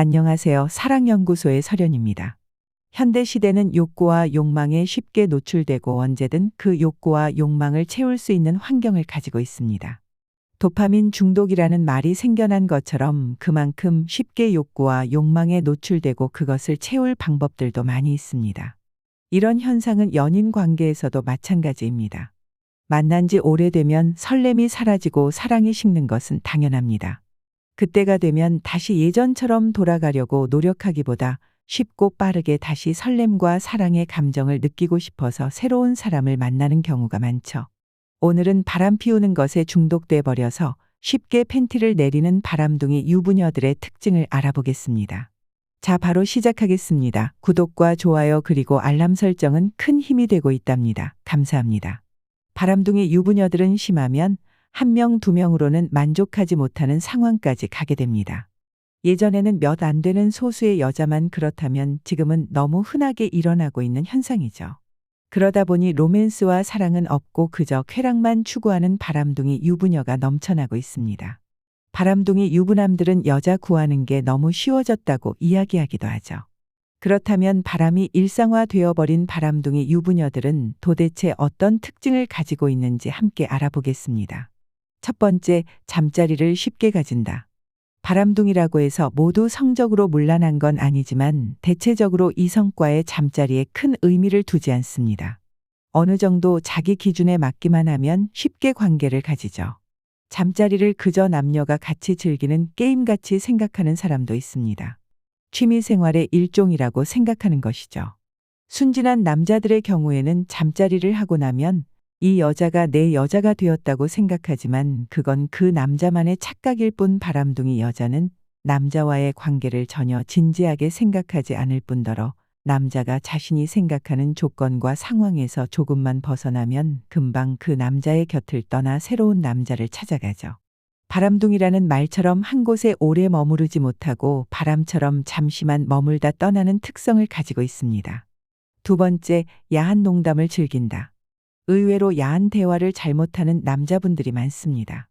안녕하세요. 사랑연구소의 설연입니다. 현대 시대는 욕구와 욕망에 쉽게 노출되고 언제든 그 욕구와 욕망을 채울 수 있는 환경을 가지고 있습니다. 도파민 중독이라는 말이 생겨난 것처럼 그만큼 쉽게 욕구와 욕망에 노출되고 그것을 채울 방법들도 많이 있습니다. 이런 현상은 연인 관계에서도 마찬가지입니다. 만난 지 오래되면 설렘이 사라지고 사랑이 식는 것은 당연합니다. 그때가 되면 다시 예전처럼 돌아가려고 노력하기보다 쉽고 빠르게 다시 설렘과 사랑의 감정을 느끼고 싶어서 새로운 사람을 만나는 경우가 많죠. 오늘은 바람 피우는 것에 중독돼 버려서 쉽게 팬티를 내리는 바람둥이 유부녀들의 특징을 알아보겠습니다. 자, 바로 시작하겠습니다. 구독과 좋아요 그리고 알람 설정은 큰 힘이 되고 있답니다. 감사합니다. 바람둥이 유부녀들은 심하면 한 명, 두 명으로는 만족하지 못하는 상황까지 가게 됩니다. 예전에는 몇 안 되는 소수의 여자만 그렇다면 지금은 너무 흔하게 일어나고 있는 현상이죠. 그러다 보니 로맨스와 사랑은 없고 그저 쾌락만 추구하는 바람둥이 유부녀가 넘쳐나고 있습니다. 바람둥이 유부남들은 여자 구하는 게 너무 쉬워졌다고 이야기하기도 하죠. 그렇다면 바람이 일상화되어버린 바람둥이 유부녀들은 도대체 어떤 특징을 가지고 있는지 함께 알아보겠습니다. 첫 번째, 잠자리를 쉽게 가진다. 바람둥이라고 해서 모두 성적으로 문란한 건 아니지만 대체적으로 이성과의 잠자리에 큰 의미를 두지 않습니다. 어느 정도 자기 기준에 맞기만 하면 쉽게 관계를 가지죠. 잠자리를 그저 남녀가 같이 즐기는 게임같이 생각하는 사람도 있습니다. 취미생활의 일종이라고 생각하는 것이죠. 순진한 남자들의 경우에는 잠자리를 하고 나면 이 여자가 내 여자가 되었다고 생각하지만 그건 그 남자만의 착각일 뿐 바람둥이 여자는 남자와의 관계를 전혀 진지하게 생각하지 않을 뿐더러 남자가 자신이 생각하는 조건과 상황에서 조금만 벗어나면 금방 그 남자의 곁을 떠나 새로운 남자를 찾아가죠. 바람둥이라는 말처럼 한 곳에 오래 머무르지 못하고 바람처럼 잠시만 머물다 떠나는 특성을 가지고 있습니다. 두 번째, 야한 농담을 즐긴다. 의외로 야한 대화를 잘못하는 남자분들이 많습니다.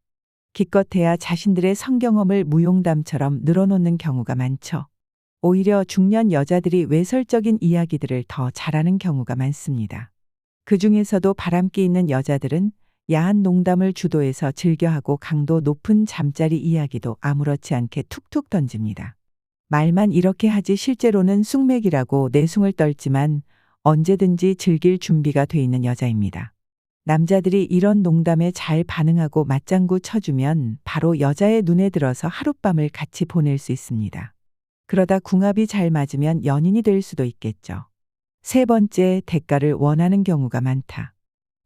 기껏해야 자신들의 성경험을 무용담처럼 늘어놓는 경우가 많죠. 오히려 중년 여자들이 외설적인 이야기들을 더 잘하는 경우가 많습니다. 그 중에서도 바람기 있는 여자들은 야한 농담을 주도해서 즐겨하고 강도 높은 잠자리 이야기도 아무렇지 않게 툭툭 던집니다. 말만 이렇게 하지 실제로는 쑥맥이라고 내숭을 떨지만 언제든지 즐길 준비가 돼 있는 여자입니다. 남자들이 이런 농담에 잘 반응하고 맞장구 쳐주면 바로 여자의 눈에 들어서 하룻밤을 같이 보낼 수 있습니다. 그러다 궁합이 잘 맞으면 연인이 될 수도 있겠죠. 세 번째, 대가를 원하는 경우가 많다.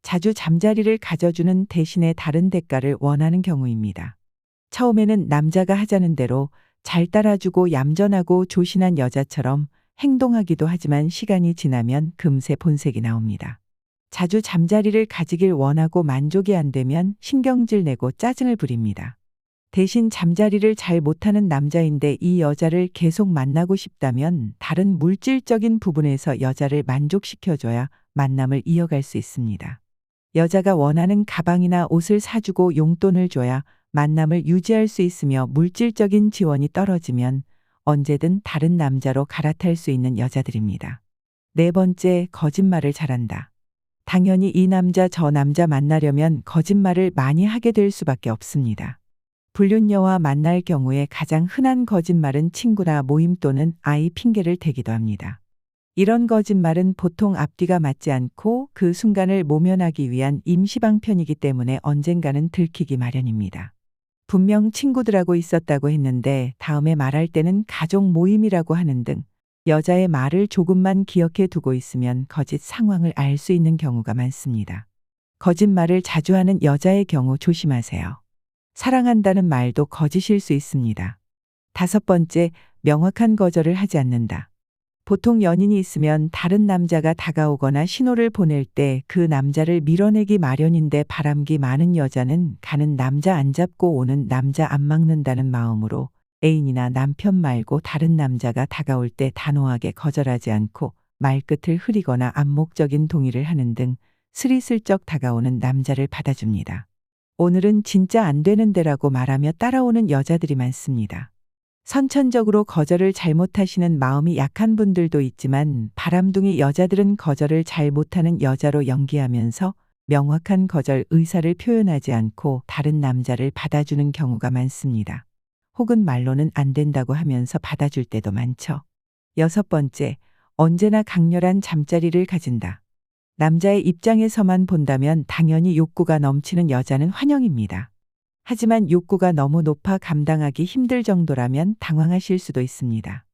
자주 잠자리를 가져주는 대신에 다른 대가를 원하는 경우입니다. 처음에는 남자가 하자는 대로 잘 따라주고 얌전하고 조신한 여자처럼 행동하기도 하지만 시간이 지나면 금세 본색이 나옵니다. 자주 잠자리를 가지길 원하고 만족이 안 되면 신경질 내고 짜증을 부립니다. 대신 잠자리를 잘 못하는 남자인데 이 여자를 계속 만나고 싶다면 다른 물질적인 부분에서 여자를 만족시켜줘야 만남을 이어갈 수 있습니다. 여자가 원하는 가방이나 옷을 사주고 용돈을 줘야 만남을 유지할 수 있으며 물질적인 지원이 떨어지면 언제든 다른 남자로 갈아탈 수 있는 여자들입니다. 네 번째, 거짓말을 잘한다. 당연히 이 남자 저 남자 만나려면 거짓말을 많이 하게 될 수밖에 없습니다. 불륜녀와 만날 경우에 가장 흔한 거짓말은 친구나 모임 또는 아이 핑계를 대기도 합니다. 이런 거짓말은 보통 앞뒤가 맞지 않고 그 순간을 모면하기 위한 임시방편이기 때문에 언젠가는 들키기 마련입니다. 분명 친구들하고 있었다고 했는데 다음에 말할 때는 가족 모임이라고 하는 등 여자의 말을 조금만 기억해 두고 있으면 거짓 상황을 알 수 있는 경우가 많습니다. 거짓말을 자주 하는 여자의 경우 조심하세요. 사랑한다는 말도 거짓일 수 있습니다. 다섯 번째, 명확한 거절을 하지 않는다. 보통 연인이 있으면 다른 남자가 다가오거나 신호를 보낼 때 그 남자를 밀어내기 마련인데 바람기 많은 여자는 가는 남자 안 잡고 오는 남자 안 막는다는 마음으로 애인이나 남편 말고 다른 남자가 다가올 때 단호하게 거절하지 않고 말끝을 흐리거나 암묵적인 동의를 하는 등 스리슬쩍 다가오는 남자를 받아줍니다. 오늘은 진짜 안 되는 데라고 말하며 따라오는 여자들이 많습니다. 선천적으로 거절을 잘못하시는 마음이 약한 분들도 있지만 바람둥이 여자들은 거절을 잘 못하는 여자로 연기하면서 명확한 거절 의사를 표현하지 않고 다른 남자를 받아주는 경우가 많습니다. 혹은 말로는 안 된다고 하면서 받아줄 때도 많죠. 6번째, 언제나 강렬한 잠자리를 가진다. 남자의 입장에서만 본다면 당연히 욕구가 넘치는 여자는 환영입니다. 하지만 욕구가 너무 높아 감당하기 힘들 정도라면 당황하실 수도 있습니다.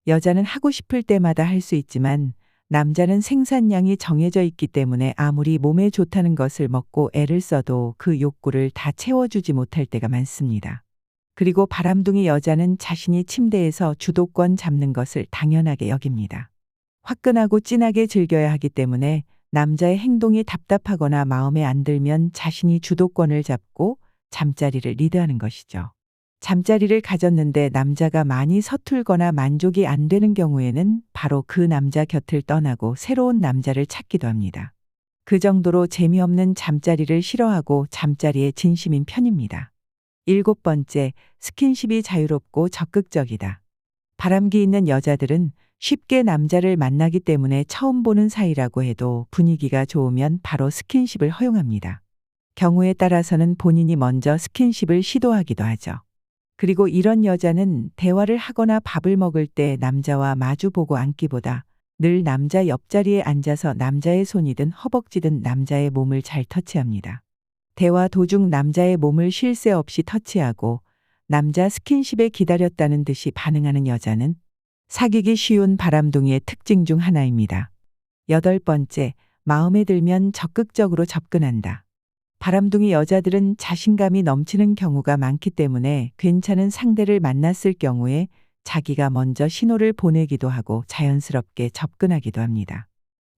여자는 하고 싶을 때마다 할 수 있지만 남자는 생산량이 정해져 있기 때문에 아무리 몸에 좋다는 것을 먹고 애를 써도 그 욕구를 다 채워주지 못할 때가 많습니다. 그리고 바람둥이 여자는 자신이 침대에서 주도권 잡는 것을 당연하게 여깁니다. 화끈하고 진하게 즐겨야 하기 때문에 남자의 행동이 답답하거나 마음에 안 들면 자신이 주도권을 잡고 잠자리를 리드하는 것이죠. 잠자리를 가졌는데 남자가 많이 서툴거나 만족이 안 되는 경우에는 바로 그 남자 곁을 떠나고 새로운 남자를 찾기도 합니다. 그 정도로 재미없는 잠자리를 싫어하고 잠자리에 진심인 편입니다. 7번째, 스킨십이 자유롭고 적극적이다. 바람기 있는 여자들은 쉽게 남자를 만나기 때문에 처음 보는 사이라고 해도 분위기가 좋으면 바로 스킨십을 허용합니다. 경우에 따라서는 본인이 먼저 스킨십을 시도하기도 하죠. 그리고 이런 여자는 대화를 하거나 밥을 먹을 때 남자와 마주보고 앉기보다 늘 남자 옆자리에 앉아서 남자의 손이든 허벅지든 남자의 몸을 잘 터치합니다. 대화 도중 남자의 몸을 쉴 새 없이 터치하고 남자 스킨십에 기다렸다는 듯이 반응하는 여자는 사귀기 쉬운 바람둥이의 특징 중 하나입니다. 8번째, 마음에 들면 적극적으로 접근한다. 바람둥이 여자들은 자신감이 넘치는 경우가 많기 때문에 괜찮은 상대를 만났을 경우에 자기가 먼저 신호를 보내기도 하고 자연스럽게 접근하기도 합니다.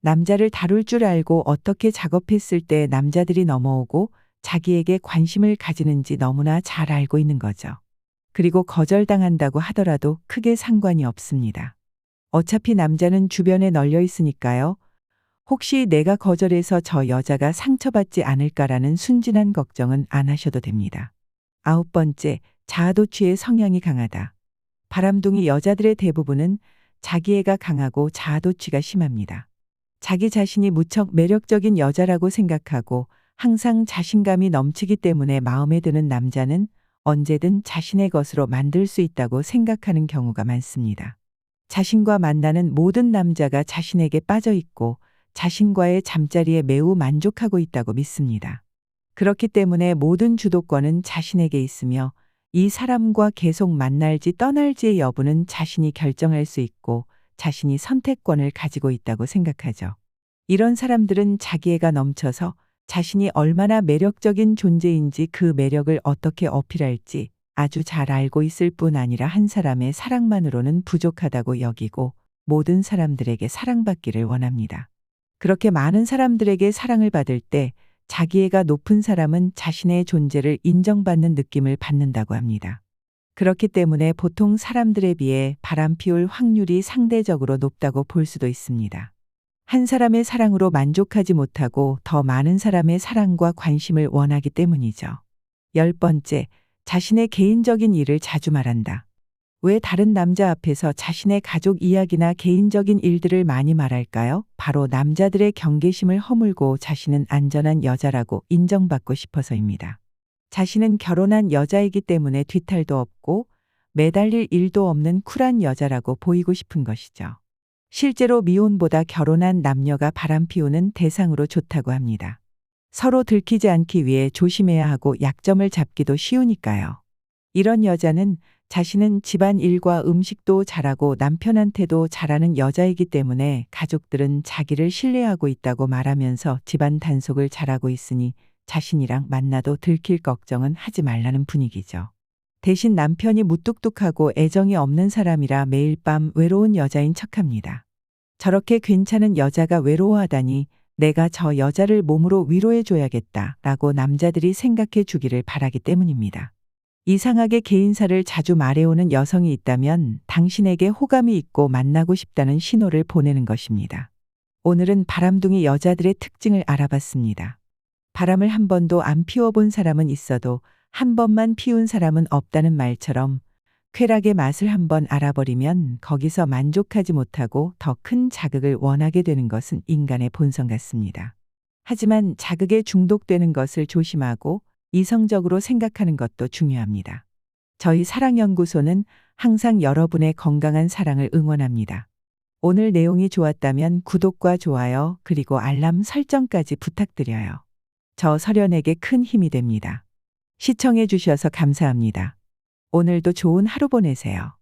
남자를 다룰 줄 알고 어떻게 작업했을 때 남자들이 넘어오고 자기에게 관심을 가지는지 너무나 잘 알고 있는 거죠. 그리고 거절당한다고 하더라도 크게 상관이 없습니다. 어차피 남자는 주변에 널려 있으니까요. 혹시 내가 거절해서 저 여자가 상처받지 않을까라는 순진한 걱정은 안 하셔도 됩니다. 9번째, 자아도취의 성향이 강하다. 바람둥이 여자들의 대부분은 자기애가 강하고 자아도취가 심합니다. 자기 자신이 무척 매력적인 여자라고 생각하고 항상 자신감이 넘치기 때문에 마음에 드는 남자는 언제든 자신의 것으로 만들 수 있다고 생각하는 경우가 많습니다. 자신과 만나는 모든 남자가 자신에게 빠져 있고 자신과의 잠자리에 매우 만족하고 있다고 믿습니다. 그렇기 때문에 모든 주도권은 자신에게 있으며 이 사람과 계속 만날지 떠날지의 여부는 자신이 결정할 수 있고 자신이 선택권을 가지고 있다고 생각하죠. 이런 사람들은 자기애가 넘쳐서 자신이 얼마나 매력적인 존재인지 그 매력을 어떻게 어필할지 아주 잘 알고 있을 뿐 아니라 한 사람의 사랑만으로는 부족하다고 여기고 모든 사람들에게 사랑받기를 원합니다. 그렇게 많은 사람들에게 사랑을 받을 때 자기애가 높은 사람은 자신의 존재를 인정받는 느낌을 받는다고 합니다. 그렇기 때문에 보통 사람들에 비해 바람 피울 확률이 상대적으로 높다고 볼 수도 있습니다. 한 사람의 사랑으로 만족하지 못하고 더 많은 사람의 사랑과 관심을 원하기 때문이죠. 10번째, 자신의 개인적인 일을 자주 말한다. 왜 다른 남자 앞에서 자신의 가족 이야기나 개인적인 일들을 많이 말할까요? 바로 남자들의 경계심을 허물고 자신은 안전한 여자라고 인정받고 싶어서입니다. 자신은 결혼한 여자이기 때문에 뒤탈도 없고 매달릴 일도 없는 쿨한 여자라고 보이고 싶은 것이죠. 실제로 미혼보다 결혼한 남녀가 바람피우는 대상으로 좋다고 합니다. 서로 들키지 않기 위해 조심해야 하고 약점을 잡기도 쉬우니까요. 이런 여자는 자신은 집안일과 음식도 잘하고 남편한테도 잘하는 여자이기 때문에 가족들은 자기를 신뢰하고 있다고 말하면서 집안 단속을 잘하고 있으니 자신이랑 만나도 들킬 걱정은 하지 말라는 분위기죠. 대신 남편이 무뚝뚝하고 애정이 없는 사람이라 매일 밤 외로운 여자인 척합니다. 저렇게 괜찮은 여자가 외로워하다니 내가 저 여자를 몸으로 위로해줘야겠다 라고 남자들이 생각해 주기를 바라기 때문입니다. 이상하게 개인사를 자주 말해오는 여성이 있다면 당신에게 호감이 있고 만나고 싶다는 신호를 보내는 것입니다. 오늘은 바람둥이 여자들의 특징을 알아봤습니다. 바람을 한 번도 안 피워본 사람은 있어도 한 번만 피운 사람은 없다는 말처럼 쾌락의 맛을 한번 알아버리면 거기서 만족하지 못하고 더 큰 자극을 원하게 되는 것은 인간의 본성 같습니다. 하지만 자극에 중독되는 것을 조심하고 이성적으로 생각하는 것도 중요합니다. 저희 사랑연구소는 항상 여러분의 건강한 사랑을 응원합니다. 오늘 내용이 좋았다면 구독과 좋아요 그리고 알람 설정까지 부탁드려요. 저 설연에게 큰 힘이 됩니다. 시청해 주셔서 감사합니다. 오늘도 좋은 하루 보내세요.